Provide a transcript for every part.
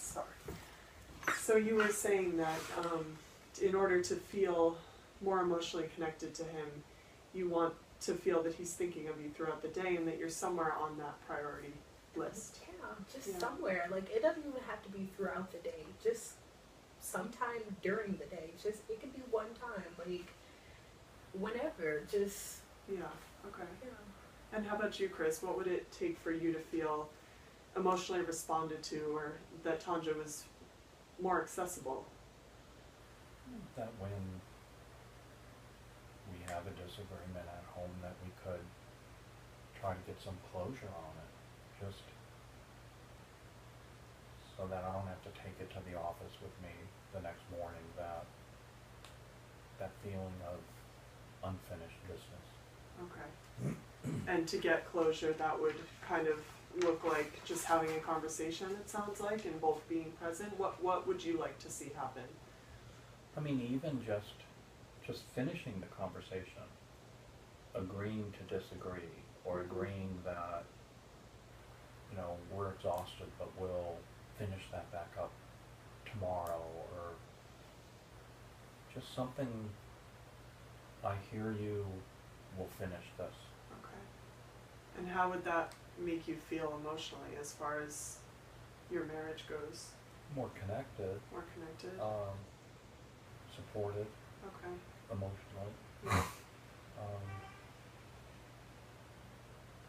Sorry. So you were saying that in order to feel more emotionally connected to him, you want to feel that he's thinking of you throughout the day and that you're somewhere on that priority list. Yeah, just somewhere. Like, it doesn't even have to be throughout the day. Just sometime during the day. Just, it could be one time. Like, whenever. Just. Yeah, okay. Yeah. And how about you, Chris? What would it take for you to feel emotionally responded to, or that Tanja was more accessible? That when we have a disagreement at home, that we could try to get some closure on it, just so that I don't have to take it to the office with me the next morning, that feeling of unfinished business. Okay. And to get closure, that would kind of look like just having a conversation, it sounds like, and both being present. What would you like to see happen? I mean, even just finishing the conversation, agreeing to disagree, or agreeing that, you know, we're exhausted, but we'll finish that back up tomorrow, or just something, I hear you, we'll finish this. Okay. And how would that make you feel emotionally as far as your marriage goes? More connected. More connected? Supported. Okay. Emotionally. Yeah.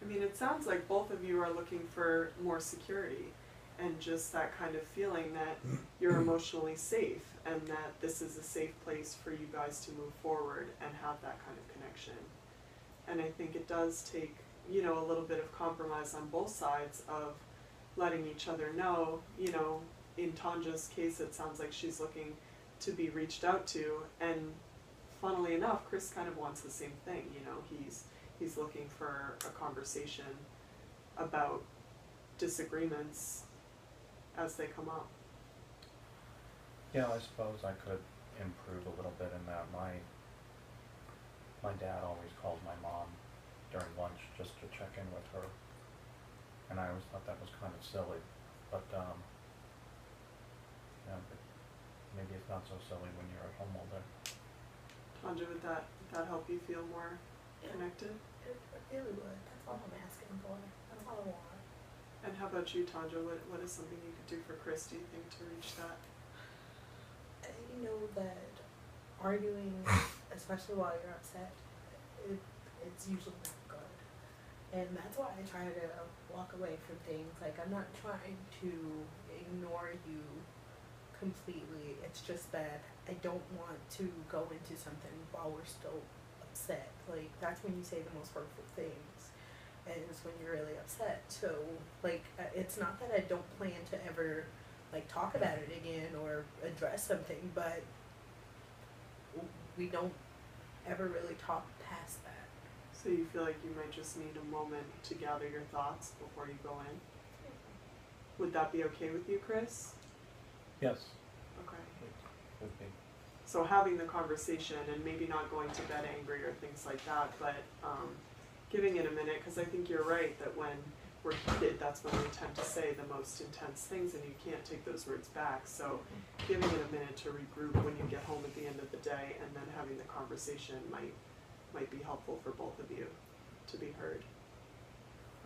I mean, it sounds like both of you are looking for more security and just that kind of feeling that you're emotionally safe and that this is a safe place for you guys to move forward and have that kind of connection. And I think it does take, you know, a little bit of compromise on both sides of letting each other know, you know, in Tanja's case, it sounds like she's looking to be reached out to, and funnily enough, Chris kind of wants the same thing, you know, he's looking for a conversation about disagreements as they come up. Yeah, I suppose I could improve a little bit in that. My dad always called my mom during lunch just to check in with her, and I always thought that was kind of silly, but yeah, but maybe it's not so silly when you're at home all day. Tanja, would that help you feel more connected? It really would. That's all I'm asking for. That's all I want. And how about you, Tanja? What is something you could do for Chris, do you think, to reach that? You know that arguing, especially while you're upset, it's usually not good. And that's why I try to walk away from things. Like, I'm not trying to ignore you completely. It's just that I don't want to go into something while we're still upset. Like, that's when you say the most hurtful things, and it's when you're really upset. So, like, it's not that I don't plan to ever, like, talk about it again or address something, but we don't ever really talk past that. So you feel like you might just need a moment to gather your thoughts before you go in? Would that be okay with you, Chris? Yes. Okay. It would be. So having the conversation and maybe not going to bed angry or things like that, but giving it a minute, because I think you're right that when we're heated, that's when we tend to say the most intense things, and you can't take those words back. So giving it a minute to regroup when you get home at the end of the day, and then having the conversation might be helpful for both of you to be heard.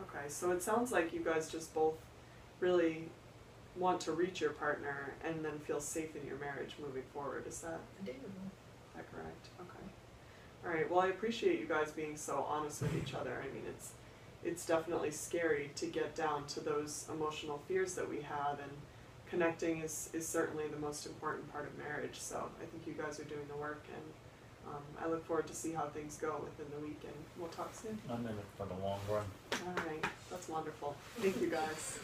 Okay, so it sounds like you guys just both really want to reach your partner and then feel safe in your marriage moving forward. Is that correct? Okay. All right. Well, I appreciate you guys being so honest with each other. I mean, it's definitely scary to get down to those emotional fears that we have, and connecting is certainly the most important part of marriage. So I think you guys are doing the work, and I look forward to see how things go within the week, and we'll talk soon. I'm in it for the long run. All right. That's wonderful. Thank you guys.